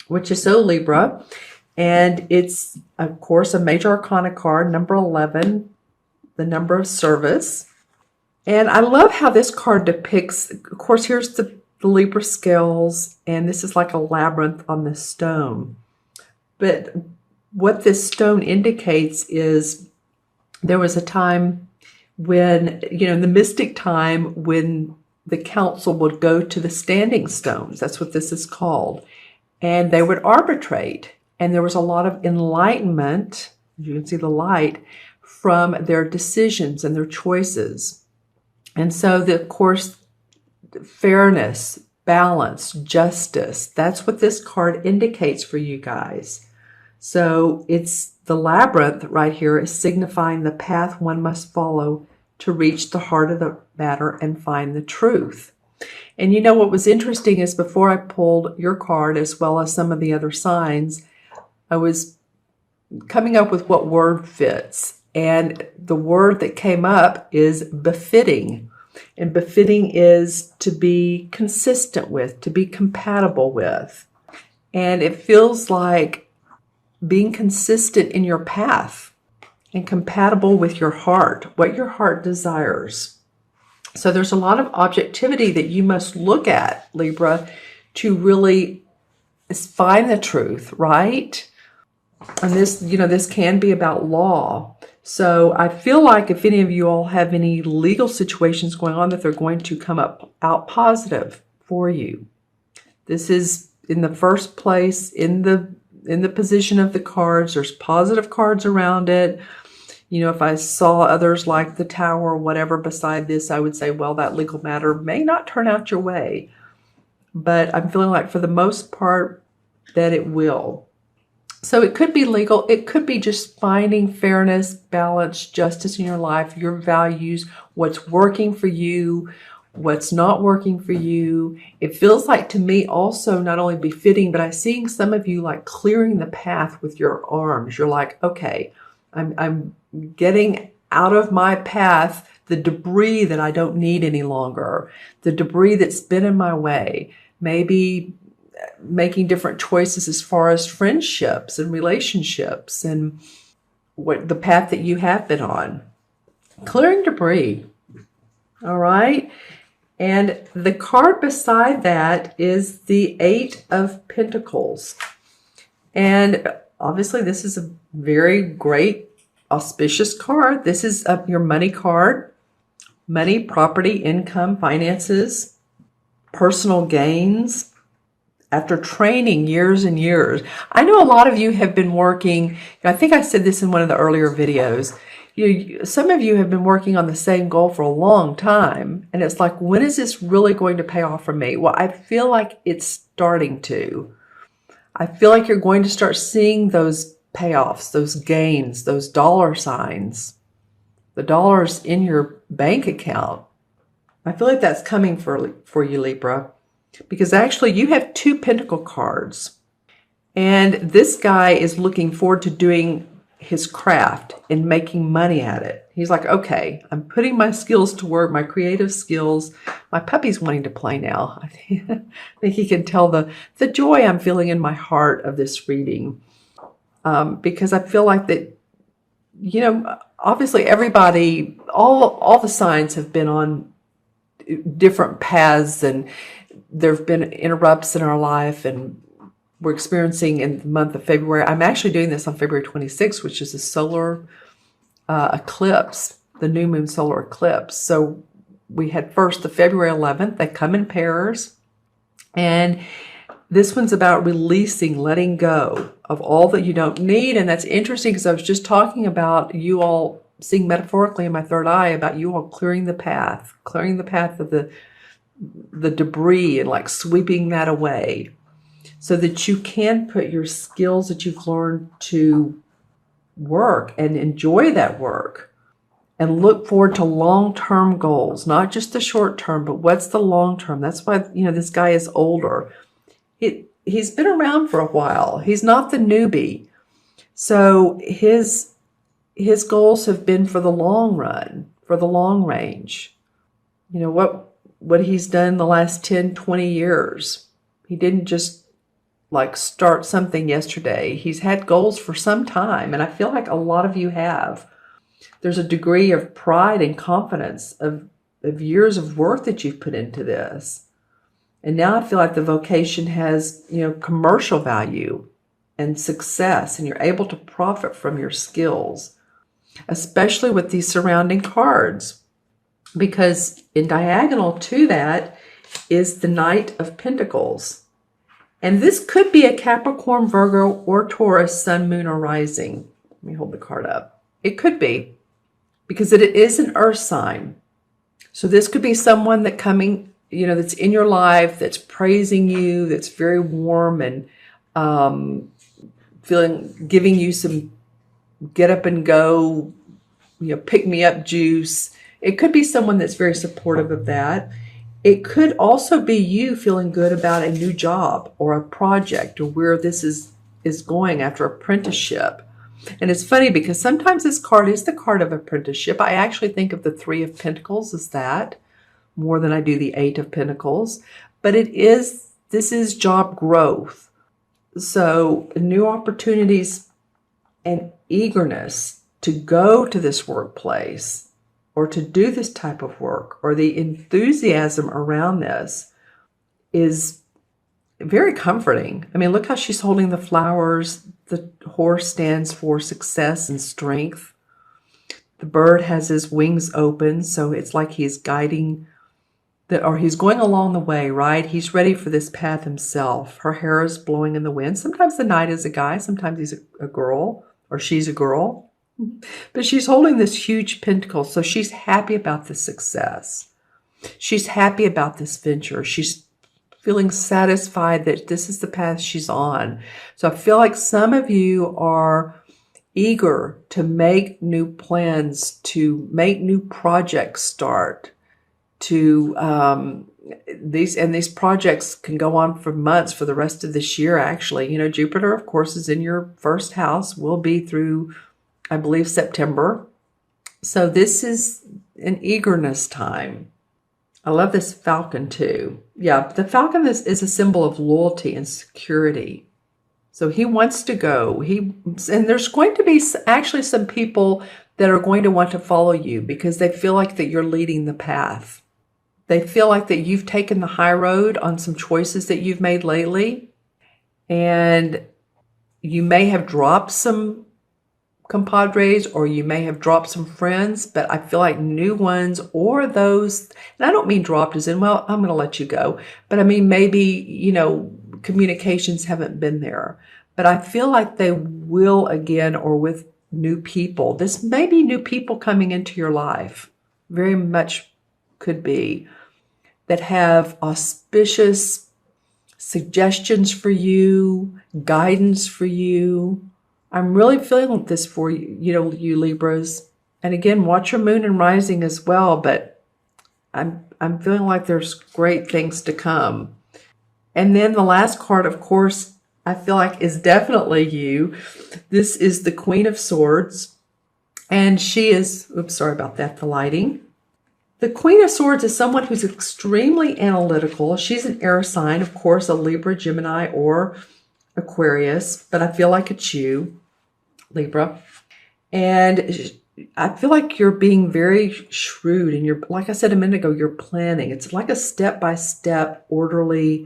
which is so Libra. And it's, of course, a major arcana card, number 11, the number of service. And I love how this card depicts, of course, here's the Libra scales, and this is like a labyrinth on the stone. But what this stone indicates is there was a time when, in the mystic time, when the council would go to the standing stones. That's what this is called. And they would arbitrate. And there was a lot of enlightenment, you can see the light, from their decisions and their choices. And so, of course, fairness, balance, justice, that's what this card indicates for you guys. So it's the labyrinth right here is signifying the path one must follow to reach the heart of the matter and find the truth. And what was interesting is before I pulled your card, as well as some of the other signs, I was coming up with what word fits. And the word that came up is befitting. And befitting is to be consistent with, to be compatible with. And it feels like being consistent in your path and compatible with your heart, what your heart desires. So there's a lot of objectivity that you must look at, Libra, to really find the truth, right? And this can be about law. So I feel like if any of you all have any legal situations going on, that they're going to come out positive for you. This is in the first place in the position of the cards. There's positive cards around it. If I saw others like the Tower or whatever beside this, I would say, well, that legal matter may not turn out your way. But I'm feeling like for the most part that it will. So it could be legal. It could be just finding fairness, balance, justice in your life, your values, what's working for you, what's not working for you. It feels like to me also not only befitting, but I'm seeing some of you like clearing the path with your arms. You're like, okay, I'm getting out of my path the debris that I don't need any longer, the debris that's been in my way. Maybe making different choices as far as friendships and relationships and what the path that you have been on. Clearing debris. All right. And the card beside that is the Eight of Pentacles. And obviously this is a very great, auspicious card. This is your money card. Money, property, income, finances, personal gains. After training years and years. I know a lot of you have been working, I think I said this in one of the earlier videos, some of you have been working on the same goal for a long time. And it's like, when is this really going to pay off for me? Well, I feel like it's starting to. I feel like you're going to start seeing those payoffs, those gains, those dollar signs, the dollars in your bank account. I feel like that's coming for you, Libra. Because actually you have two pentacle cards. And this guy is looking forward to doing his craft and making money at it. He's like, okay, I'm putting my skills to work, my creative skills. My puppy's wanting to play now. I think he can tell the joy I'm feeling in my heart of this reading. Because I feel like that, obviously everybody, all the signs have been on different paths, and there have been interrupts in our life, and we're experiencing in the month of February. I'm actually doing this on February 26th, which is a solar eclipse, the new moon solar eclipse. So we had first the February 11th. They come in pairs. And this one's about releasing, letting go of all that you don't need. And that's interesting because I was just talking about you all seeing metaphorically in my third eye about you all clearing the path of the debris and like sweeping that away so that you can put your skills that you've learned to work and enjoy that work and look forward to long-term goals, not just the short term, but what's the long term. That's why, this guy is older. He's been around for a while. He's not the newbie. So his goals have been for the long run, for the long range. What he's done the last 10, 20 years. He didn't just like start something yesterday. He's had goals for some time, and I feel like a lot of you have. There's a degree of pride and confidence of years of work that you've put into this. And now I feel like the vocation has, commercial value and success, and you're able to profit from your skills, especially with these surrounding cards. Because in diagonal to that is the Knight of Pentacles. And this could be a Capricorn, Virgo, or Taurus, Sun, Moon, or Rising. Let me hold the card up. It could be, because it is an earth sign. So this could be someone that's in your life, that's praising you, that's very warm and giving you some get up and go, pick me up juice. It could be someone that's very supportive of that. It could also be you feeling good about a new job or a project or where this is going after apprenticeship. And it's funny because sometimes this card is the card of apprenticeship. I actually think of the Three of Pentacles as that more than I do the Eight of Pentacles. But this is job growth. So new opportunities and eagerness to go to this workplace or to do this type of work, or the enthusiasm around this is very comforting. I mean, look how she's holding the flowers. The horse stands for success and strength. The bird has his wings open, so it's like he's guiding, or he's going along the way, right? He's ready for this path himself. Her hair is blowing in the wind. Sometimes the knight is a guy, sometimes he's a girl, or she's a girl. But she's holding this huge pentacle, so she's happy about the success. She's happy about this venture. She's feeling satisfied that this is the path she's on. So I feel like some of you are eager to make new plans, to make new projects start, these projects can go on for months, for the rest of this year, actually. Jupiter, of course, is in your first house, will be through, I believe, September. So this is an eagerness time. I love this falcon too. Yeah, the falcon is a symbol of loyalty and security. So he wants to go. And there's going to be actually some people that are going to want to follow you because they feel like that you're leading the path. They feel like that you've taken the high road on some choices that you've made lately. And you may have dropped some compadres, or you may have dropped some friends, but I feel like new ones, or those, and I don't mean dropped as in, well, I'm going to let you go, but I mean maybe, communications haven't been there. But I feel like they will again, or with new people. This may be new people coming into your life. Very much could be, that have auspicious suggestions for you, guidance for you. I'm really feeling this for you, you Libras. And again, watch your moon and rising as well, but I'm feeling like there's great things to come. And then the last card, of course, I feel like is definitely you. This is the Queen of Swords. And she is, oops, sorry about that, the lighting. The Queen of Swords is someone who's extremely analytical. She's an air sign, of course, a Libra, Gemini, or Aquarius, but I feel like it's you, Libra. And I feel like you're being very shrewd, and you're, like I said a minute ago, you're planning. It's like a step-by-step, orderly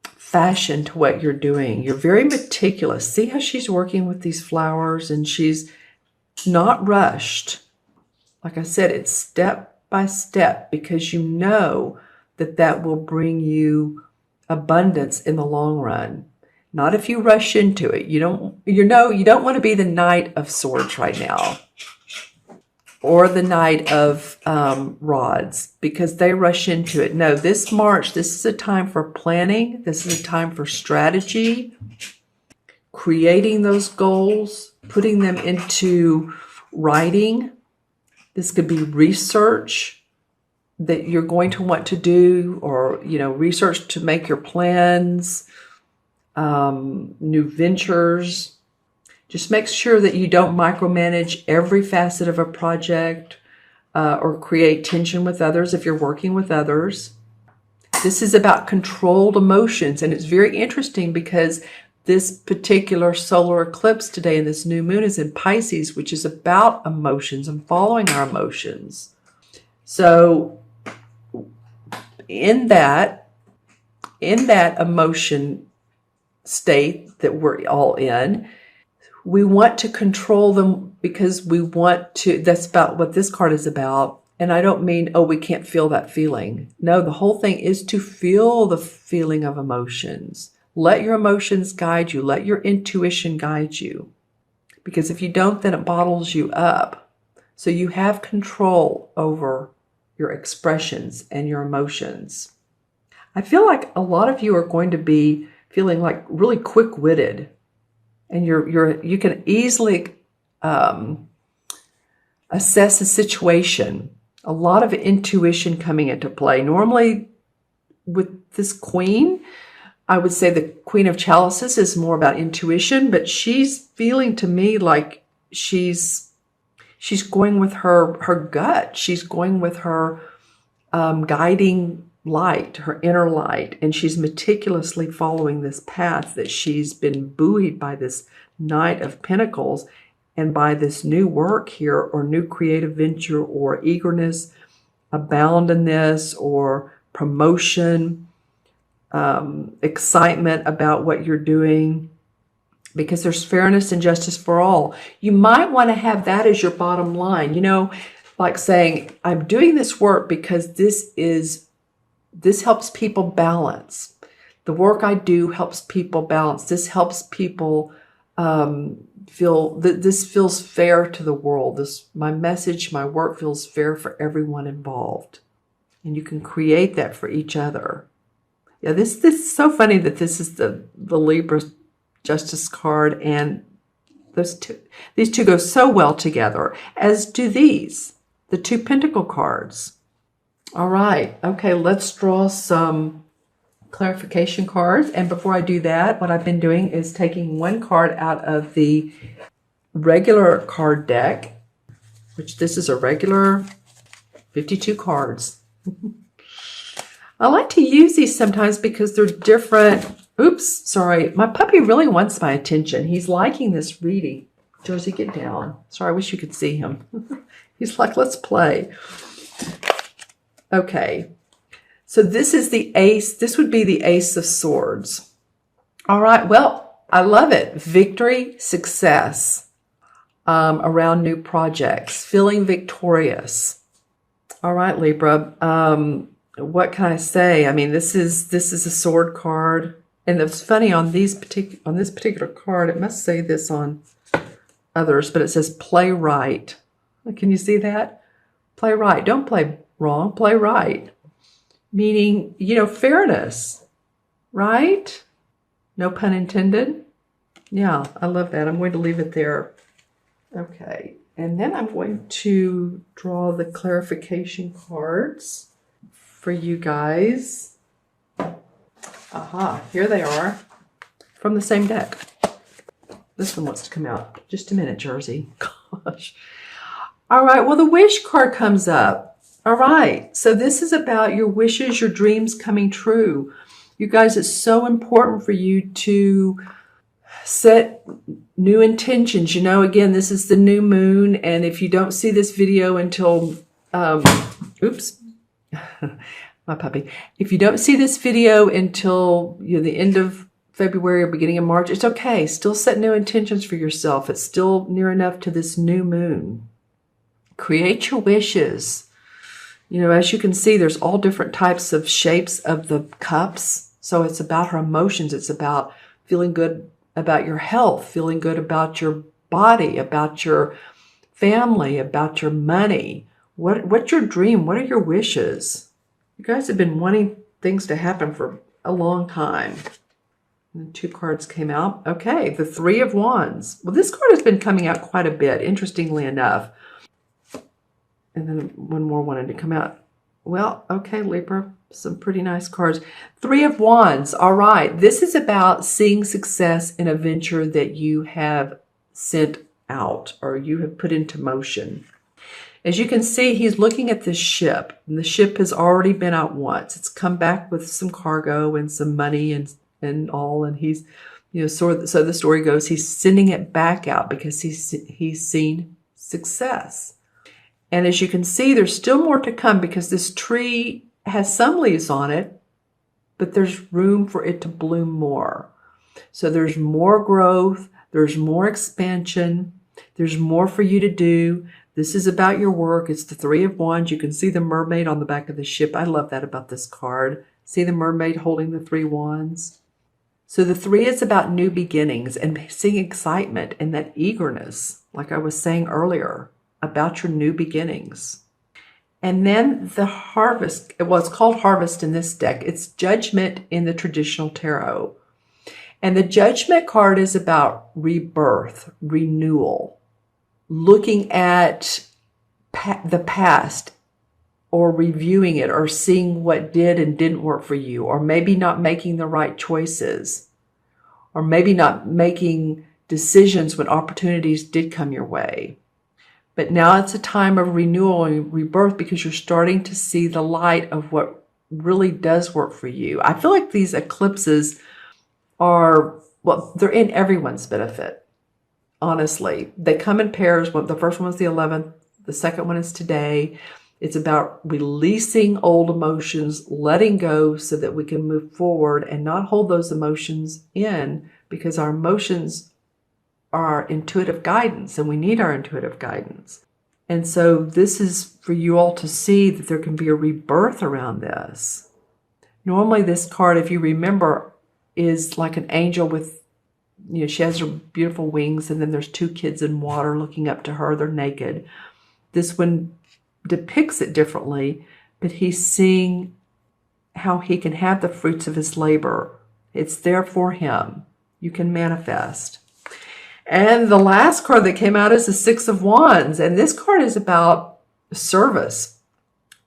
fashion to what you're doing. You're very meticulous. See how she's working with these flowers, and she's not rushed. Like I said, it's step by step, because you know that will bring you abundance in the long run. Not if you rush into it. You don't want to be the Knight of Swords right now, or the Knight of Rods, because they rush into it. No, this March, this is a time for planning. This is a time for strategy, creating those goals, putting them into writing. This could be research that you're going to want to do, or, research to make your plans, new ventures. Just make sure that you don't micromanage every facet of a project or create tension with others if you're working with others. This is about controlled emotions, and it's very interesting because this particular solar eclipse today and this new moon is in Pisces, which is about emotions and following our emotions. So in that emotion state that we're all in, we want to control them because we want to, that's about what this card is about. And I don't mean, oh, we can't feel that feeling. No, the whole thing is to feel the feeling of emotions. Let your emotions guide you. Let your intuition guide you. Because if you don't, then it bottles you up. So you have control over your expressions and your emotions. I feel like a lot of you are going to be feeling like really quick-witted. And you can easily assess a situation. A lot of intuition coming into play. Normally, with this queen, I would say the Queen of Chalices is more about intuition, but she's feeling to me like she's going with her gut. She's going with her guiding light, her inner light, and she's meticulously following this path that she's been buoyed by this Knight of Pentacles and by this new work here or new creative venture or eagerness, abound in this, or promotion, excitement about what you're doing, because there's fairness and justice for all. You might want to have that as your bottom line, you know, like saying, I'm doing this work because this helps people balance. The work I do helps people balance. This helps people feel that this feels fair to the world. My message, my work feels fair for everyone involved. And you can create that for each other. Yeah, this is so funny that this is the Libra Justice card, and these two go so well together, as do these, the two Pentacle cards. All right, okay, let's draw some clarification cards. And before I do that, what I've been doing is taking one card out of the regular card deck, which this is a regular 52 cards. I like to use these sometimes because they're different. Oops, sorry. My puppy really wants my attention. He's liking this reading. Josie, get down. Sorry, I wish you could see him. He's like, let's play. Okay. So this is the ace. This would be the Ace of Swords. All right. Well, I love it. Victory, success around new projects, feeling victorious. All right, Libra. What can I say? I mean, this is a sword card, and it's funny on this particular card. It must say this on others, but it says play right. Can you see that? Play right. Don't play wrong. Play right. Meaning, you know, fairness, right? No pun intended. Yeah, I love that. I'm going to leave it there. Okay, and then I'm going to draw the clarification cards for you guys. Aha, here they are from the same deck. This one wants to come out. Just a minute, Jersey. Gosh. All right, well, the wish card comes up. All right, so this is about your wishes, your dreams coming true. You guys, it's so important for you to set new intentions. You know, again, this is the new moon, and if you don't see this video until, oops, my puppy. If you don't see this video until the end of February or beginning of March, it's okay. Still set new intentions for yourself. It's still near enough to this new moon. Create your wishes. You know, as you can see, there's all different types of shapes of the cups. So it's about her emotions. It's about feeling good about your health, feeling good about your body, about your family, about your money. What's your dream? What are your wishes? You guys have been wanting things to happen for a long time. And the two cards came out. Okay, the Three of Wands. Well, this card has been coming out quite a bit, interestingly enough. And then one more wanted to come out. Well, okay, Libra, some pretty nice cards. Three of Wands. All right, this is about seeing success in a venture that you have sent out or you have put into motion. As you can see, he's looking at this ship, and the ship has already been out once. It's come back with some cargo and some money and all, and he's, so the story goes, he's sending it back out because he's seen success. And as you can see, there's still more to come because this tree has some leaves on it, but there's room for it to bloom more. So there's more growth, there's more expansion, there's more for you to do. This is about your work. It's the Three of Wands. You can see the mermaid on the back of the ship. I love that about this card. See the mermaid holding the 3 wands? So the 3 is about new beginnings and seeing excitement and that eagerness, like I was saying earlier, about your new beginnings. And then the harvest, well, it's called harvest in this deck. It's judgment in the traditional tarot. And the judgment card is about rebirth, renewal, looking at the past or reviewing it or seeing what did and didn't work for you, or maybe not making the right choices, or maybe not making decisions when opportunities did come your way. But now it's a time of renewal and rebirth because you're starting to see the light of what really does work for you. I feel like these eclipses are, well, they're in everyone's benefit. Honestly, they come in pairs. The first one was the 11th. The second one is today. It's about releasing old emotions, letting go so that we can move forward and not hold those emotions in, because our emotions are intuitive guidance and we need our intuitive guidance. And so this is for you all to see that there can be a rebirth around this. Normally this card, if you remember, is like an angel with, she has her beautiful wings, and then there's 2 kids in water looking up to her. They're naked. This one depicts it differently, but he's seeing how he can have the fruits of his labor. It's there for him. You can manifest. And the last card that came out is the 6 of Wands. And this card is about service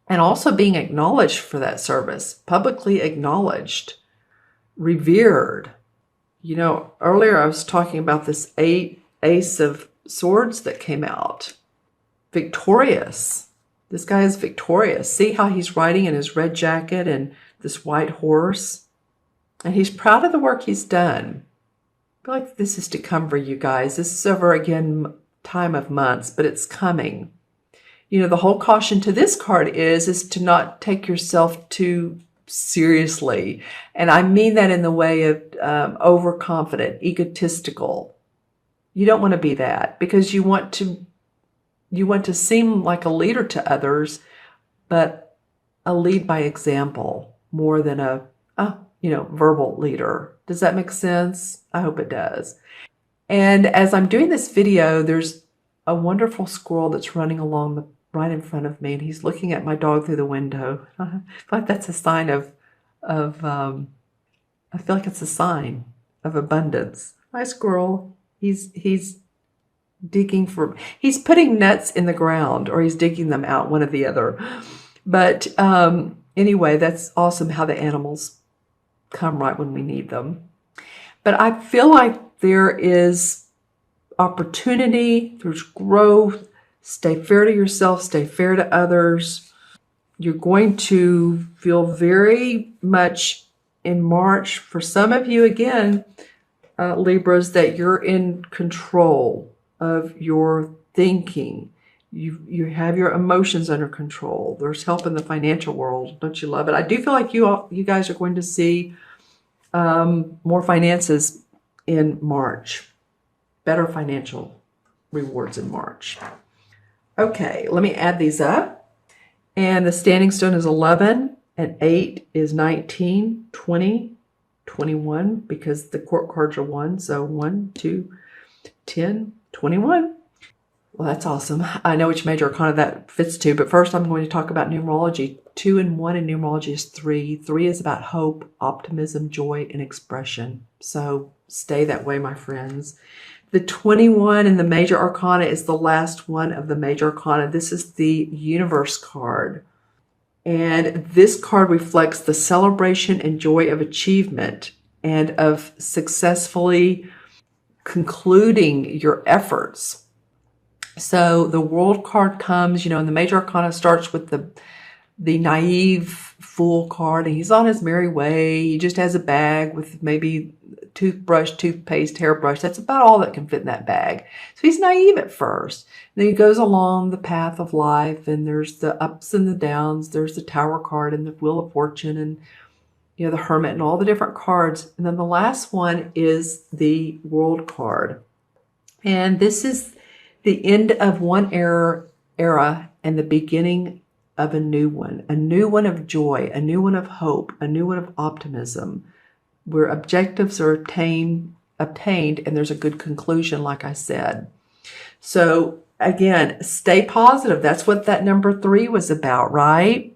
and also being acknowledged for that service, publicly acknowledged, revered. Earlier I was talking about this Ace of Swords that came out. Victorious. This guy is victorious. See how he's riding in his red jacket and this white horse? And he's proud of the work he's done. I feel like this is to come for you guys. This is over, again, time of months, but it's coming. The whole caution to this card is to not take yourself too seriously. And I mean that in the way of overconfident, egotistical. You don't want to be that, because you want to seem like a leader to others, but a lead by example more than a verbal leader. Does that make sense? I hope it does. And as I'm doing this video, there's a wonderful squirrel that's running along right in front of me, and he's looking at my dog through the window. I feel like that's a sign of I feel like it's a sign of abundance. Hi, squirrel. He's digging he's putting nuts in the ground, or he's digging them out, one or the other. But anyway, that's awesome how the animals come right when we need them. But I feel like there is opportunity, there's growth. Stay fair to yourself, stay fair to others. You're going to feel very much in March, for some of you, again, Libras, that you're in control of your thinking. You have your emotions under control. There's help in the financial world. Don't you love it? I do feel like you guys are going to see more finances in March. Better financial rewards in March. Okay, let me add these up. And the standing stone is 11, and 8 is 19, 20, 21, because the court cards are 1. So 1, 2, 10, 21. Well, that's awesome. I know which major arcana that fits to, but first I'm going to talk about numerology. 2 and 1 in numerology is 3. 3 is about hope, optimism, joy, and expression. So stay that way, my friends. The 21 in the major arcana is the last one of the major arcana. This is the universe card. And this card reflects the celebration and joy of achievement and of successfully concluding your efforts. So the World card comes, and the Major Arcana starts with the naive fool card, and he's on his merry way. He just has a bag with maybe toothbrush, toothpaste, hairbrush. That's about all that can fit in that bag. So he's naive at first. And then he goes along the path of life, and there's the ups and the downs. There's the Tower card and the Wheel of Fortune, and the Hermit, and all the different cards. And then the last one is the World card. And this is the end of one era and the beginning of a new one of joy, a new one of hope, a new one of optimism, where objectives are obtained and there's a good conclusion, like I said. So again, stay positive. That's what that number 3 was about, right?